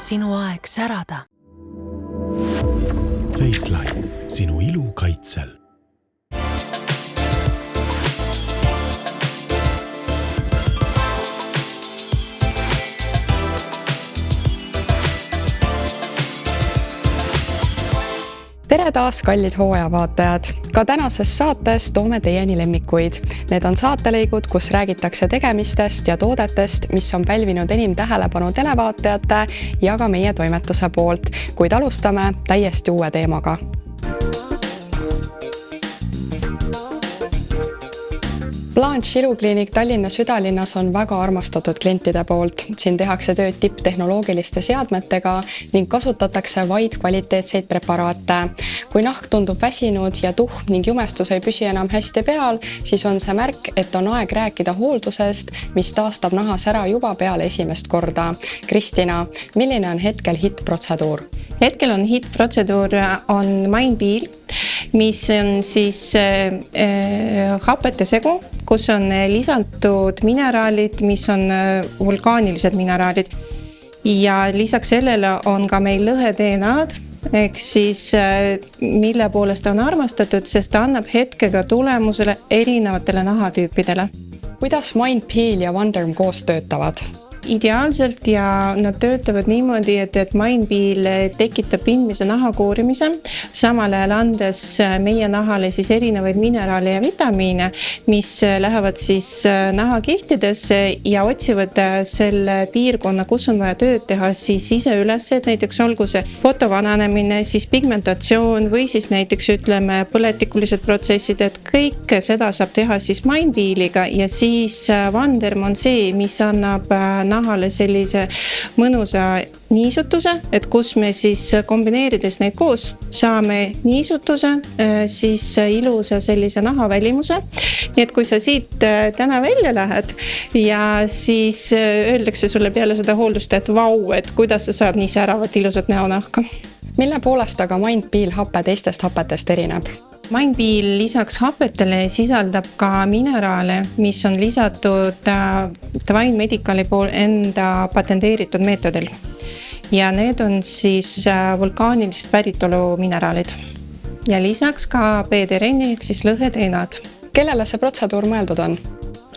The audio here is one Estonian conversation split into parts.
sinu aeg särada. Faceline, sinu ilu kaitsel. Tere taas, kallid hooajavaatajad! Ka tänases saates toome teieni lemmikuid. Need on saatelõigud, kus räägitakse tegemistest ja toodetest, mis on pälvinud enim tähelepanu televaatajate ja ka meie toimetuse poolt. Kuid alustame täiesti uue teemaga. Blanche ilukliinik Tallinna südalinnas on väga armastatud klientide poolt. Siin tehakse tööd tipptehnoloogiliste seadmetega ning kasutatakse vaid kvaliteetseid preparaate. Kui nahk tundub väsinud ja tuhm ning jumestus ei püsi enam hästi peal, siis on see märk, et on aeg rääkida hooldusest, mis taastab naha sära juba peale esimest korda. Kristina, milline on hetkel hittprotseduur? Hetkel on hittprotseduur on Mindpeel, mis on siis hapete segu, kus on lisantud mineraalid, mis on vulkaanilised mineraalid. Ja lisaks sellele on ka meil lõhe-DNA-d, ehk siis mille poolest on armastatud, sest ta annab hetkega tulemusele erinevatele nahatüüpidele. Kuidas Mindpeel ja Wonderm koos töötavad? Ideaalselt ja nad töötavad niimoodi, et Mindpeel tekitab pindmise nahakoorimise, samal ajal andes meie nahale siis erinevaid mineraale ja vitamiine, mis lähevad siis nahakihtidesse ja otsivad selle piirkonna, kus on vaja tööd teha siis ise üles, et näiteks olgu see fotovananemine, siis pigmentatsioon või siis näiteks ütleme põletikulised protsessid, et kõik seda saab teha siis Mindpeeliga ja siis Wonderm on see, mis annab nahale sellise mõnusa niisutuse, et kus me siis kombineerides neid koos saame niisutuse, siis ilusa sellise nahavälimuse. Nii et kui sa siit täna välja lähed ja siis öeldakse sulle peale seda hooldust, et vau, et kuidas sa saad nii säravat ilusat näonahka. Mille poolest aga Mindpeel happe teistest hapetest erineb? Mindpeel lisaks hapetele sisaldab ka mineraale, mis on lisatud Divine Medicali pool enda patenteeritud meetodil. Ja need on siis vulkaanilist päritolu mineraalid. Ja lisaks ka PDRN-i, ehk siis lõhe-DNA-d. Kellele see protseduur mõeldud on?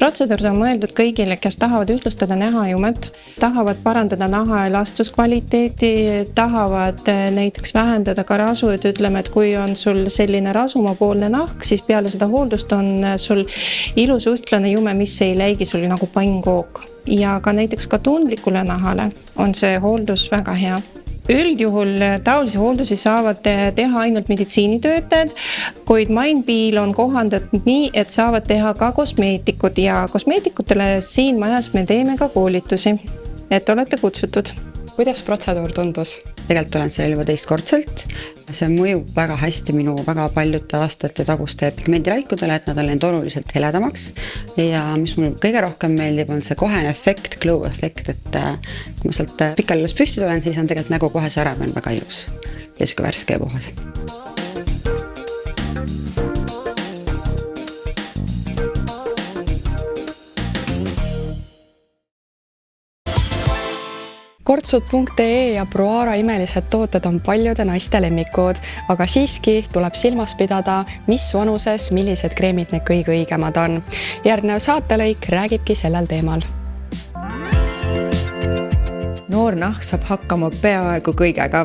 Protseduur on mõeldud kõigile, kes tahavad ühtlustada nähajumet, tahavad parandada naha elastuskvaliteeti, tahavad näiteks vähendada ka rasu, et ütleme, et kui on sul selline rasumapoolne nahk, siis peale seda hooldust on sul ilus ühtlane jume, mis ei läigi sul nagu pannkook. Ja ka näiteks ka tundlikule nahale on see hooldus väga hea. Üldjuhul taolisi hooldusi saavad teha ainult meditsiinitöötajad, kuid Mindpeel on kohandatud nii, et saavad teha ka kosmeetikud ja kosmeetikutele siin majas me teeme ka koolitusi, et olete kutsutud. Kuidas protseduur tundus? Tegelikult olen seal juba teistkordselt. See mõjub väga hästi minu väga paljude aastate taguste pigmendiraikudele, et nad on läinud oluliselt heledamaks. Ja mis mul kõige rohkem meeldib, on see kohene efekt, glow efekt, et kui ma sealt pikalilas püsti tulen, siis on tegelikult nägu kohe särav, on väga ilus ja siuke värske ja puhas. Kortsud.ee ja Proara imelised tooted on paljude naiste lemmikud, aga siiski tuleb silmas pidada, mis vanuses, millised kreemid need kõige õigemad on. Järgnev saatelõik räägibki sellel teemal. Noor nahk saab hakkama peaaegu kõigega,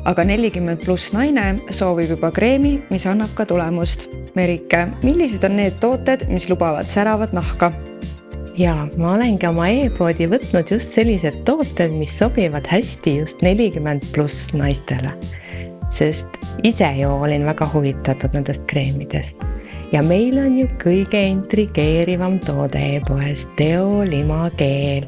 aga 40+ naine soovib juba kreemi, mis annab ka tulemust. Merike, millised on need tooted, mis lubavad säravat nahka? Ja, ma olengi oma e-poodi võtnud just sellised tooted, mis sobivad hästi just 40+ naistele. Sest ise ju olin väga huvitatud nendest kreemidest. Ja meil on ju kõige intrigeerivam toode e-poes Deo Limageel.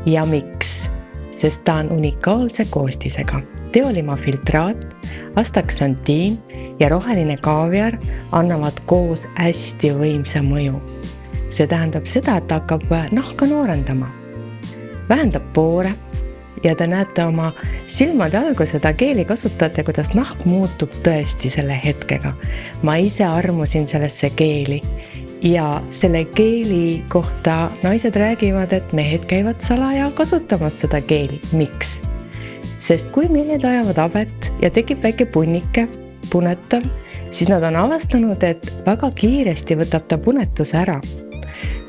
Ja miks? Sest ta on unikaalse koostisega. Deo Lima filtraat, astaksantiin ja roheline kaaviar annavad koos hästi võimsa mõju. See tähendab seda, et hakkab nahka noorendama. Vähendab poore ja te näete oma silmade all, kui seda keeli kasutate, kuidas nahk muutub tõesti selle hetkega. Ma ise armusin sellesse keeli ja selle keeli kohta naised räägivad, et mehed käivad salaja kasutamas seda keeli. Miks? sest kui millid ajavad habet ja tekib väike punnike, punetav, siis nad on avastanud, et väga kiiresti võtab ta punetuse ära.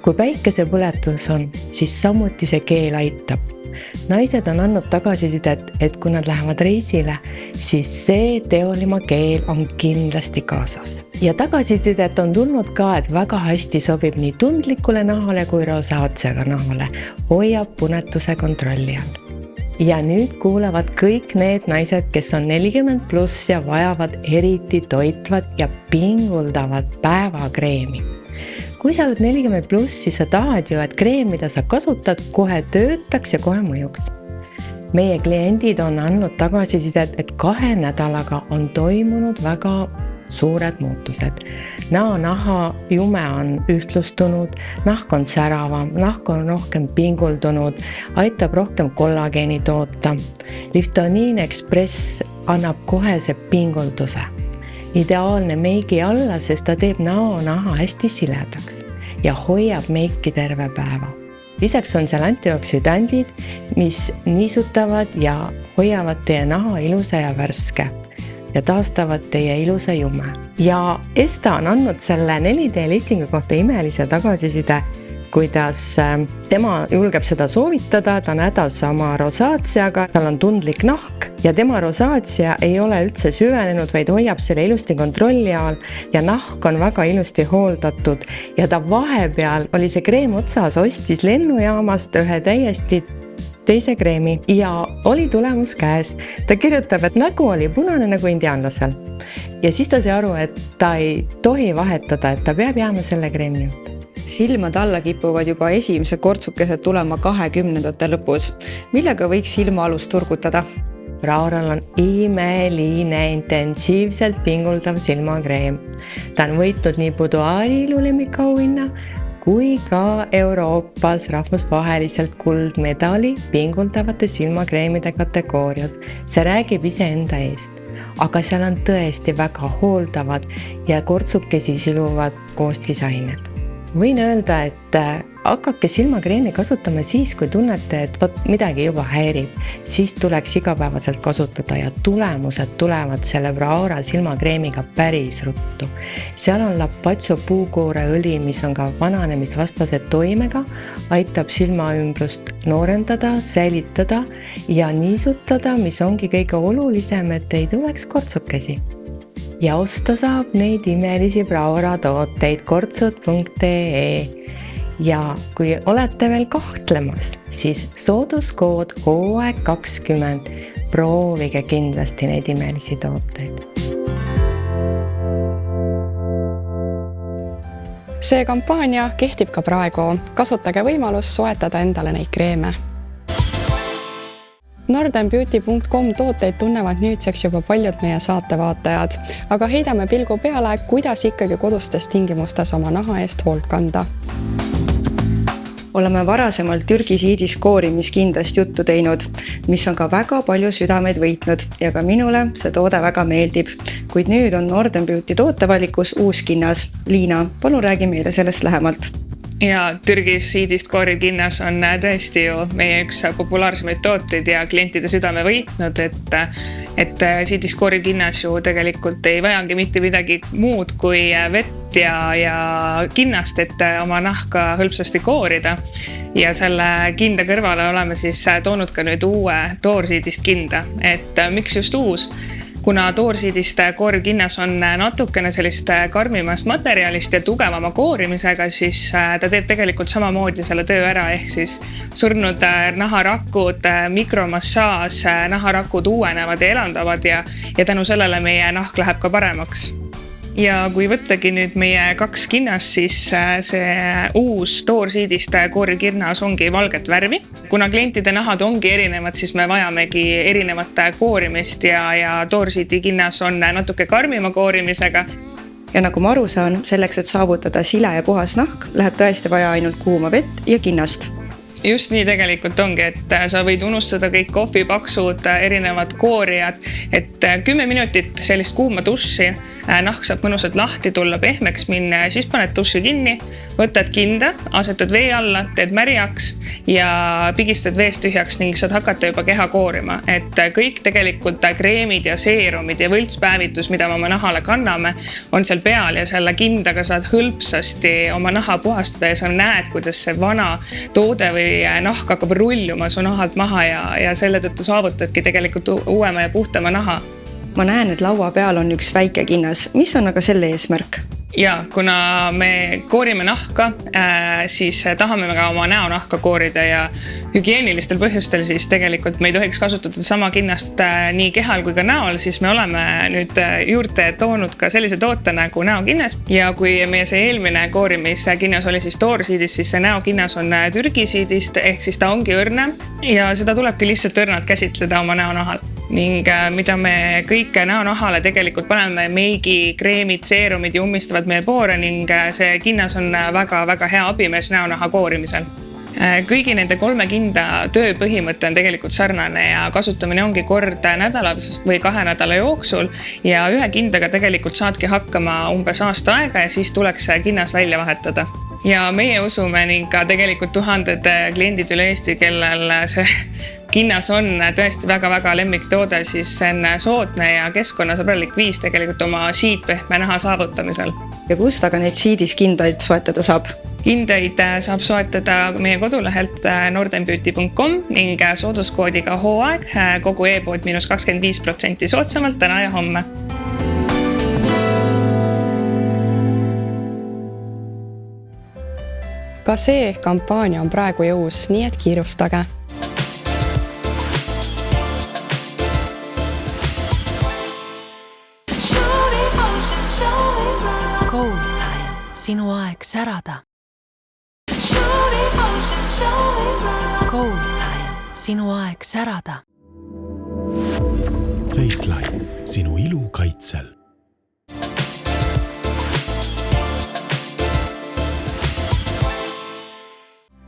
Kui päikesepõletus on, siis samuti see keel aitab. Naised on andnud tagasisidet, et kui nad lähevad reisile, siis see teolima keel on kindlasti kaasas. Ja tagasisidet on tulnud ka, et väga hästi sobib nii tundlikule nahale kui rosaatsega nahale, hoiab punetuse kontrolli all. Ja nüüd kuulavad kõik need naised, kes on 40+ ja vajavad eriti toitvat ja pinguldavad päevakreemi. Kui sa oled 40+, siis sa tahad ju, et kreem, mida sa kasutad, kohe töötaks ja kohe mõjuks. Meie kliendid on andnud tagasisidet, et 2 nädalaga on toimunud väga suured muutused. Naha jume on ühtlustunud, nahk on säravam, nahk on rohkem pinguldunud, aitab rohkem kollageeni toota. Liftoniin Express annab kohe see pingulduse. Ideaalne meigi alla, sest ta teeb naha hästi siledaks ja hoiab meiki terve päeva. Lisaks on seal antioksüdandid, mis niisutavad ja hoiavad teie naha ilusa ja värske ja taastavad teie ilusa jume. Ja Esta on andnud selle 4D liftingu kohta imelise tagasiside, kuidas tema julgeb seda soovitada, ta on hädas oma rosaatsiaga, tal on tundlik nahk ja tema rosaatsia ei ole üldse süvenenud, vaid hoiab selle ilusti kontrolli all ja nahk on väga ilusti hooldatud ja ta vahepeal oli see kreem otsas, ostis lennujaamast ühe täiesti teise kreemi ja oli tulemus käes. Ta kirjutab, et nägu oli punane nagu indiaanlasel ja siis ta sai aru, et ta ei tohi vahetada, et ta peab jääma selle kreemi juurde. Silmad alla kipuvad juba esimese kortsukesed tulema 20. lõpus. Millega võiks silmaalust turgutada? Braural on imeline, intensiivselt pinguldav silmakreem. Ta on võitnud nii Boudoiri ilulemmikauhinna kui ka Euroopas rahvusvaheliselt kuldmedali pinguldavate silmakreemide kategoorias. See räägib iseenda eest, aga seal on tõesti väga hooldavad ja kortsukesi siluvad koostisained. Võin öelda, et hakake silmakreemi kasutama siis, kui tunnete, et midagi juba häirib, siis tuleks igapäevaselt kasutada ja tulemused tulevad selle Braura silmakreemiga päris ruttu. Seal on Lapaccio puukooreõli, mis on ka vananemisvastase toimega, aitab silmaümbrust noorendada, säilitada ja niisutada, mis ongi kõige olulisem, et ei tuleks kortsukesi. Ja osta saab neid imelisi Braura tooteid kortsud.ee ja kui olete veel kahtlemas, siis sooduskood hooaeg 20. Proovige kindlasti neid imelisi tooteid. See kampaania kehtib ka praegu. Kasutage võimalus soetada endale neid kreeme. Northernbeauty.com tooteid tunnevad nüüdseks juba paljud meie saatevaatajad, aga heidame pilgu peale, kuidas ikkagi kodustes tingimustes oma naha eest hoolt kanda. Oleme varasemalt Türgi siidiskoorimiskindlast juttu teinud, mis on ka väga palju südameid võitnud ja ka minule see toode väga meeldib. Kuid nüüd on Northern Beauty tootevalikus uus kinnas. Liina, palun räägi meile sellest lähemalt. Ja Türgis siidiskoori kinnas on tõesti ju meie üks populaarsemaid tooteid ja klientide südame võitnud, et siidiskoori kinnas ju tegelikult ei vajangi mitte midagi muud kui vett ja kinnast, et oma nahka hõlpsasti koorida. Ja selle kinda kõrvale oleme siis toonud ka nüüd uue toorsiidist kinda, et miks just uus? Kuna toorsiidist koorkinnas on natukene sellist karmimast materjalist ja tugevama koorimisega, siis ta teeb tegelikult samamoodi selle töö ära, ehk siis surnud naharakud, mikromassaaž, naharakud uuenevad ja elandavad ja tänu sellele meie nahk läheb ka paremaks. Ja kui võttagi nüüd meie 2 kinnast, siis see uus toorsiidist koorikirnas ongi valget värvi. Kuna klientide nahad ongi erinevad, siis me vajamegi erinevat koorimist ja toorsiidi kinnas on natuke karmima koorimisega. Ja nagu ma aru saan, selleks, et saavutada sile ja puhas nahk, läheb tõesti vaja ainult kuuma vett ja kinnast. just nii tegelikult ongi, et sa võid unustada kõik kohvipaksud, erinevad koorijad, et 10 minutit sellist kuuma duši, nahk saab mõnusalt lahti tulla, pehmeks minna ja siis paned duši kinni, võtad kinda, asetad vee alla, teed märjaks ja pigistad veest tühjaks ning saad hakata juba keha koorima. Et kõik tegelikult kreemid ja seerumid ja võltspäevitus, mida me oma nahale kanname, on seal peal ja selle kindaga saad hõlpsasti oma naha puhastada ja sa näed, kuidas see vana toode või nahk hakkab rulluma su nahalt maha ja selle tõttu saavutadki tegelikult uuema ja puhtama naha. Ma näen, et laua peal on üks väike kinnas. Mis on aga selle eesmärk? Ja kuna me koorime nahka, siis tahame me ka oma näonahka koorida ja hügieenilistel põhjustel siis tegelikult me ei tohiks kasutada sama kinnast nii kehal kui ka näol, siis me oleme nüüd juurde toonud ka sellise toote nagu näokinnas ja kui meie see eelmine koorimiskinnas oli siis toorsiidist, siis see näokinnas on türgisiidist ehk siis ta ongi õrnem ja seda tulebki lihtsalt õrnalt käsitleda oma näonahal. Ning mida me kõik näonahale tegelikult paneme meigi, kreemid, seerumid ja ummistavad meie poore ning see kinnas on väga-väga hea abimees näonaha koorimisel. Kõigi nende 3 kinda tööpõhimõte on tegelikult sarnane ja kasutamine ongi kord nädalas või 2 nädala jooksul ja ühe kindaga tegelikult saadki hakkama umbes aasta aega ja siis tuleks see kinnas välja vahetada. Ja meie usume ning ka tegelikult tuhanded kliendid üle Eesti, kellel see kinnas on tõesti väga-väga lemmiktoode, siis see on soodne ja keskkonnasõbralik viis tegelikult oma siidpehme naha saavutamisel. Ja kust aga neid siidiskindaid soetada saab? Kindaid saab soetada meie kodulehelt nordenbeauty.com ning sooduskoodiga hooaeg kogu e-pood -25% soodsamalt täna ja homme. Ka see kampaania on praegu jõus, nii et kiirustage. Gold Time, sinu aeg särada. Gold Time, sinu aeg särada. Faceline, sinu ilu kaitsel.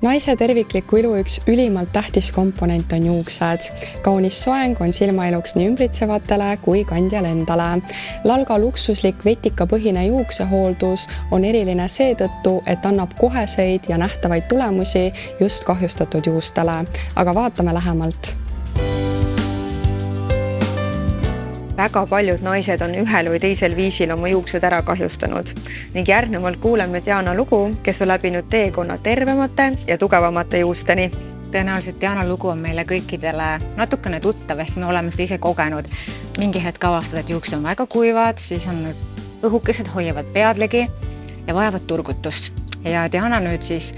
Naise tervikliku ilu üks ülimalt tähtis komponent on juuksed. Kaunis soeng on silmailuks nii ümbritsevatele kui kandjale endale. Lalga luksuslik vetikapõhine juuksehooldus on eriline seetõttu, et annab koheseid ja nähtavaid tulemusi just kahjustatud juustele. Aga vaatame lähemalt. Väga paljud naised on ühel või teisel viisil oma juuksed ära kahjustanud ning järgnevalt kuuleme Diana lugu, kes on läbinud teekonna tervemate ja tugevamate juusteni. Tõenäoliselt Diana lugu on meile kõikidele natukene tuttav, ehk me oleme seda ise kogenud. Mingi hetk avastad, et juuksed on väga kuivad, siis on õhukesed hoiavad peadlegi ja vajavad turgutust. Ja Diana nüüd siis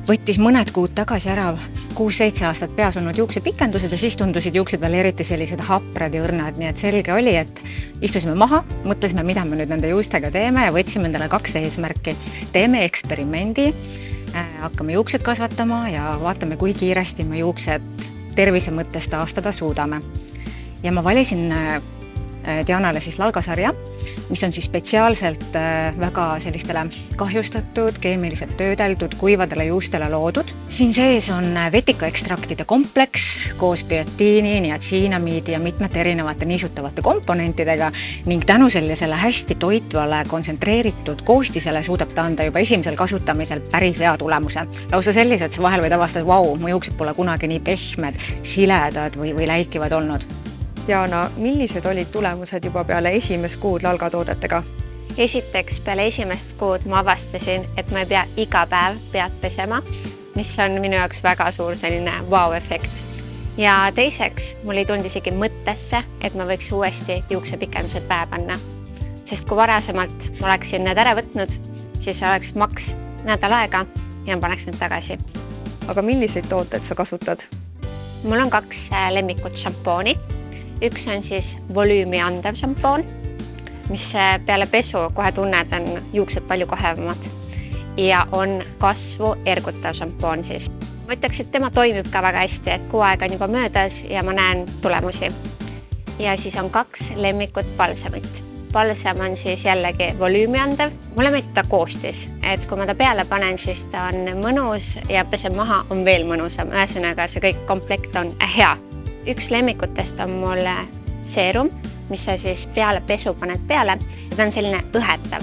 võttis mõned kuud tagasi ära 6-7 aastat peas olnud juuksepikendused ja siis tundusid juuksed veel eriti sellised haprad ja õrnad, nii et selge oli, et istusime maha, mõtlesime, mida me nüüd nende juustega teeme ja võtsime endale 2 eesmärki. Teeme eksperimendi, hakkame juuksed kasvatama ja vaatame, kui kiiresti me juuksed tervise mõttes taastada suudame. Ja ma valisin Dianale siis lalgasarja, mis on siis spetsiaalselt väga sellistele kahjustatud, keemiliselt töödeldud, kuivadele juustele loodud. Siin sees on vetikaekstraktide kompleks koos biotiini, niatsiinamiidi ja mitmete erinevate niisutavate komponentidega ning tänu sellisele hästi toitvale, kontsentreeritud koostisele suudab ta anda juba esimesel kasutamisel päris hea tulemuse. Lausa sellised, sa vahel võid avastada, vau, mu juuksed pole kunagi nii pehmed, siledad või läikivad olnud. Diana, millised olid tulemused juba peale esimest kuud lalgatoodetega? Esiteks peale esimest kuud ma avastasin, et ma ei pea iga päev pead pesema, mis on minu jaoks väga suur selline wow-efekt. Ja teiseks, mul ei tulnud isegi mõttesse, et ma võiks uuesti juuksepikendused päev panna. Sest kui varasemalt ma oleksin need ära võtnud, siis oleks maks nädal aega ja ma paneks need tagasi. Aga milliseid tooted sa kasutad? Mul on 2 lemmikut šampooni. Üks on siis volüümi andev šampoon, mis peale pesu kohe tunned on juuksed palju kohevamad ja on kasvu ergutav šampoon siis. Ma ütleks, et tema toimib ka väga hästi, et kuu aega on juba möödas ja ma näen tulemusi. Ja siis on 2 lemmikut balsamit. balsam on siis jällegi volüümi andev. Mulle meeldib ta koostis, et kui ma ta peale panen, siis ta on mõnus ja peseb maha on veel mõnusam. Ühesõnaga, see kõik komplekt on hea. Üks lemmikutest on mul seerum, mis sa siis peale pesu paned peale. Ta on selline õhetav.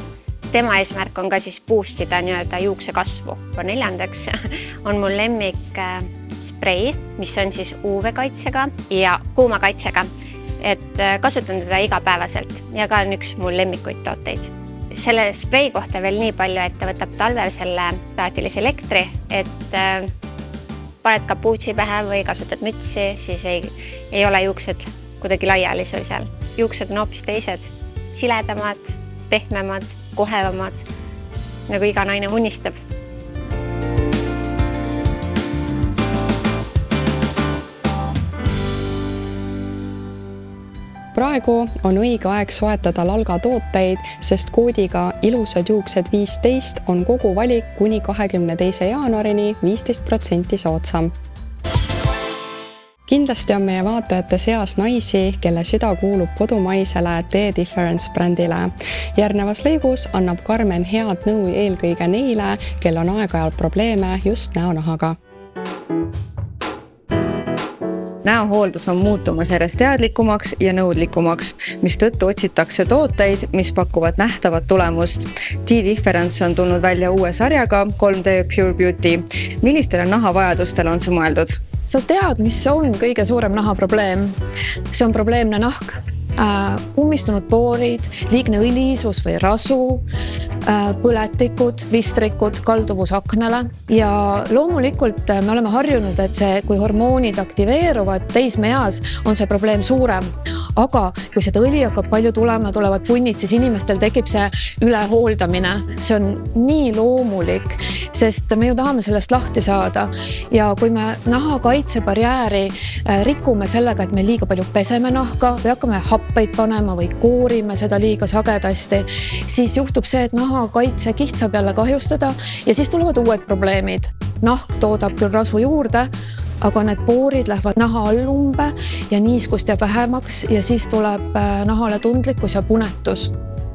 Tema eesmärk on ka siis boostida nii-öelda juukse kasvu. Neljandaks on mul lemmik sprei, mis on siis UV-kaitsega ja kuumakaitsega, et kasutan teda igapäevaselt ja ka on üks mul lemmikuid tooteid. Selle sprei kohta veel nii palju, et ta võtab talvel selle staatilise elektri, et paned kapuutsi pähe või kasutad mütsi, siis ei ole juuksed kuidagi laiali sul seal. Juuksed on hoopis teised, siledamad, pehmemad, kohevamad, nagu iga naine unistab. Praegu on õige aeg soetada Lalga tooteid, sest koodiga ilusad juuksed 15 on kogu valik kuni 22. jaanuarini 15% soodsam. Kindlasti on meie vaatajate seas naisi, kelle süda kuulub kodumaisele The Difference brändile. Järgnevas lõigus annab Karmen head nõu eelkõige neile, kel on aeg-ajalt probleeme just näonahaga. Näohooldus on muutumas järjest teadlikumaks ja nõudlikumaks, mis tõttu otsitakse tooteid, mis pakuvad nähtavat tulemust. The Difference on tulnud välja uue sarjaga 3D Pure Beauty. Millistele nahavajadustele on see mõeldud? Sa tead, mis on kõige suurem nahaprobleem? See on probleemne nahk. Ummistunud poorid, liigne õlisus või rasu, põletikud, vistrikud, kalduvus aknale ja loomulikult me oleme harjunud, et kui hormoonid aktiveeruvad teismeeas, on see probleem suurem. Aga kui seda õli hakkab palju tulema, tulevad punnid, siis inimestel tekib see ülehooldamine. See on nii loomulik, sest me ju tahame sellest lahti saada ja kui me naha kaitsebarjääri rikume sellega, et me liiga palju peseme nahka või hakkame happeid panema või koorime seda liiga sagedasti, siis juhtub see, et naha kaitse kiht saab jälle kahjustada ja siis tulevad uued probleemid. Nahk toodab küll rasu juurde, aga need poorid lähevad naha allumbe ja niiskust jääb vähemaks ja siis tuleb nahale tundlikkus ja punetus.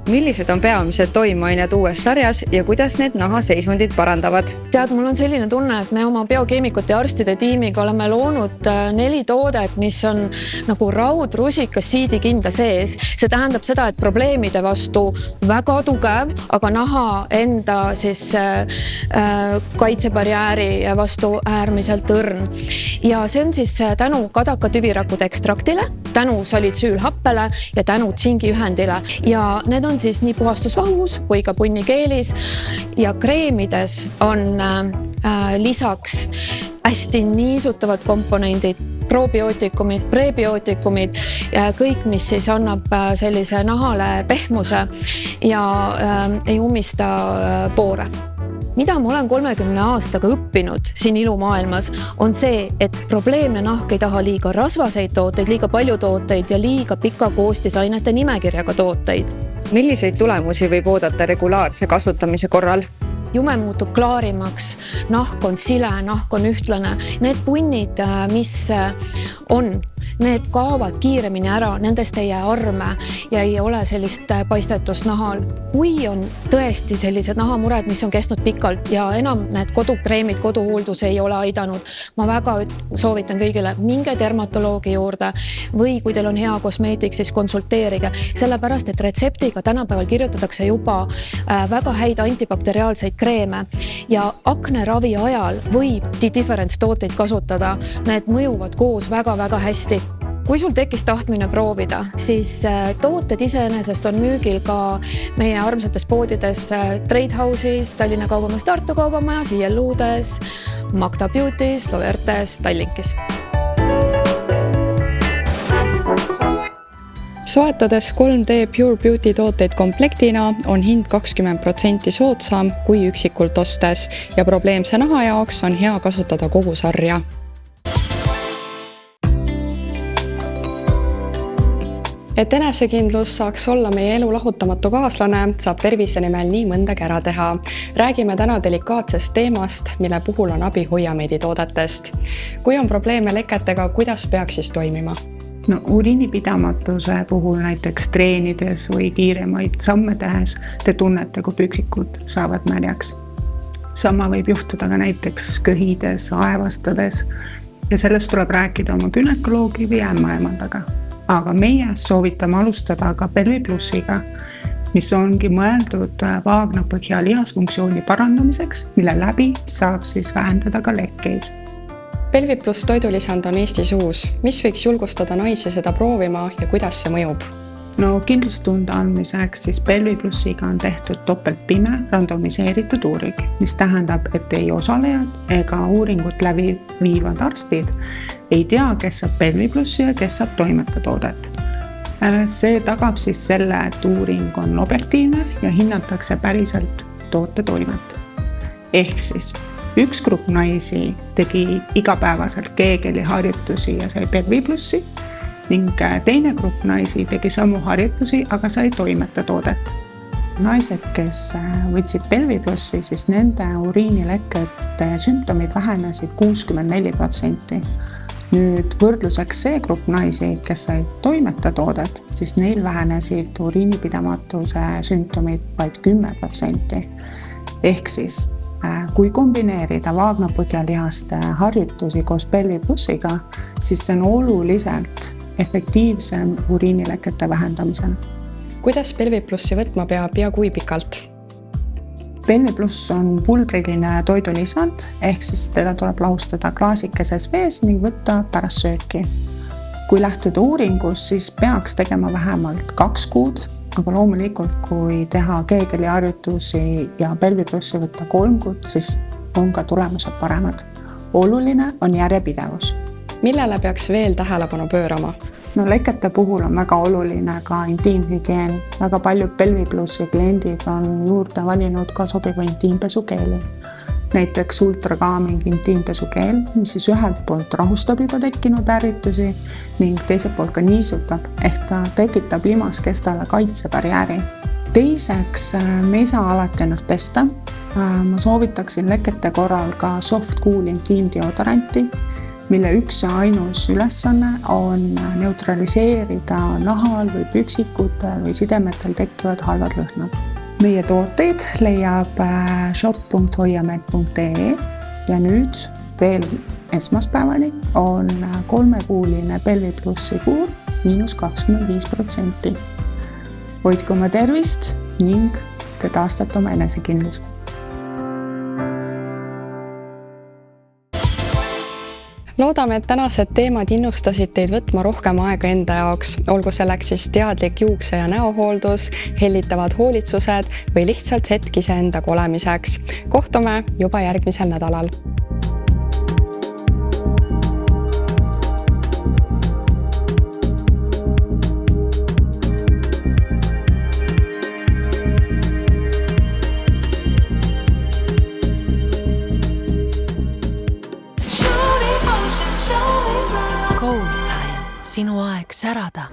Millised on peamised toimeained uues sarjas ja kuidas need nahaseisundid parandavad? Tead, mul on selline tunne, et me oma biokeemikute ja arstide tiimiga oleme loonud 4 toodet, mis on nagu raudrusikas siidikinda sees. See tähendab seda, et probleemide vastu väga tugev, aga naha enda siis kaitsebarjääri vastu äärmiselt õrn. Ja see on siis tänu kadaka tüvirakude ekstraktile, tänu salitsüülhappele ja tänu tsingiühendile. Ja need on siis nii puhastusvahus kui ka punnikeelis ja kreemides on lisaks hästi niisutavad komponendid, probiootikumid, prebiootikumid, kõik, mis siis annab sellise nahale pehmuse ja ei ummista poore. Mida ma olen 30 aastaga õppinud siin ilumaailmas, on see, et probleemne nahk ei taha liiga rasvaseid tooteid, liiga palju tooteid ja liiga pika koostisainete nimekirjaga tooteid. Milliseid tulemusi võib oodata regulaarse kasutamise korral? Jume muutub klaarimaks, nahk on sile, nahk on ühtlane. Need punnid, mis on, need kaovad kiiremini ära, nendest ei jää arme ja ei ole sellist paistetust nahal. Kui on tõesti sellised nahamured, mis on kestnud pikalt ja enam need kodukreemid, koduhooldus ei ole aidanud, ma väga soovitan kõigile, minge dermatoloogi juurde või kui teil on hea kosmeetik, siis konsulteerige. Sellepärast, et retseptiga tänapäeval kirjutatakse juba väga häid antibakteriaalseid kreeme ja akneravi ajal võib The Difference tooteid kasutada. Need mõjuvad koos väga-väga hästi. Kui sul tekkis tahtmine proovida, siis tooted iseenesest on müügil ka meie armsates poodides Trade House'is, Tallinna Kaubamajas, Tartu Kaubamajas, ILU-des, Magda Beauty's, Lovertes, Tallinkis. Soetades 3D Pure Beauty tooteid komplektina on hind 20% soodsam kui üksikult ostes ja probleemse naha jaoks on hea kasutada kogu sarja. Et enesekindlus saaks olla meie elu lahutamatu kaaslane, saab tervise nimel nii mõndagi ära teha. Räägime täna delikaatsest teemast, mille puhul on abi Hoiameidi toodetest. Kui on probleeme leketega, kuidas peaks siis toimima? No uriinipidamatuse puhul näiteks treenides või kiiremaid samme tehes te tunnete, kui püksikud saavad märjaks. Sama võib juhtuda ka näiteks köhides, aevastades ja sellest tuleb rääkida oma günekoloogi või ämmaemandaga. Aga meie soovitame alustada ka Pelvi Plussiga, mis ongi mõeldud vaagnapõhja lihasfunktsiooni parandamiseks, mille läbi saab siis vähendada ka lekkeid. Pelvi Pluss toidulisand on Eestis uus. Mis võiks julgustada naisi seda proovima ja kuidas see mõjub? No kindlustunde andmiseks siis Pelvi Plussiga on tehtud topeltpime randomiseeritud uuring, mis tähendab, et ei osalejad ega uuringut läbi viivad arstid ei tea, kes saab Pelvi Plussi ja kes saab toimetatoodet. See tagab siis selle, et uuring on objektiivne ja hinnatakse päriselt toote toimet. Ehk siis üks grupp naisi tegi igapäevaselt keegeli harjutusi ja sai Pelvi Plussi ning teine grupp naisi tegi samu harjutusi, aga sai toimetatoodet. Naised, kes võtsid Pelvi Plussi, siis nende uriinilekkete sümptomid vähenesid 64%. Nüüd võrdluseks see grupp naisi, kes sai toimetatoodet, siis neil vähenesid uriinipidamatuse sümptomid vaid 10%. Ehk siis kui kombineerida vaagnapõhjalihaste harjutusi koos Pelvi Plussiga, siis see on oluliselt efektiivsem uriinilekete vähendamisel. Kuidas Pelvi Plussi võtma peab ja kui pikalt? Pelvi Pluss on pulbriline toidulisand, ehk siis teda tuleb lahustada klaasikeses vees ning võtta pärast sööki. Kui lähtuda uuringust, siis peaks tegema vähemalt 2 kuud, aga loomulikult, kui teha keegeli harjutusi ja Pelvi Plussi võtta 3 kuud, siis on ka tulemused paremad. Oluline on järjepidevus. Millele peaks veel tähelepanu pöörama? No lekete puhul on väga oluline ka intiimhügieen. Väga paljud Pelvi Plussi kliendid on juurde valinud ka sobiva intiimpesukeeli. Näiteks ultrakaaming intiimpesukeel, mis siis ühelt poolt rahustab juba tekkinud ärritusi ning teiselt poolt ka niisutab, ehk ta tekitab limaskestale kaitsebarjääri. Teiseks, me ei saa alati ennast pesta. Ma soovitaksin lekete korral ka soft cool intiimdeodoranti, mille üks ja ainus ülesanne on neutraliseerida nahal või püksikutel või sidemetel tekkivad halvad lõhnad. Meie tooteid leiab shop.hoiamed.ee ja nüüd veel esmaspäevani on 3-kuuline Pelvi Plussi kuur -25%. Hoidke oma tervist ning taastate oma enesekindlus. Loodame, et tänased teemad innustasid teid võtma rohkem aega enda jaoks, olgu selleks siis teadlik juukse- ja näohooldus, hellitavad hoolitsused või lihtsalt hetk iseendaga olemiseks. Kohtume juba järgmisel nädalal. Cold Time, sinu aeg särada.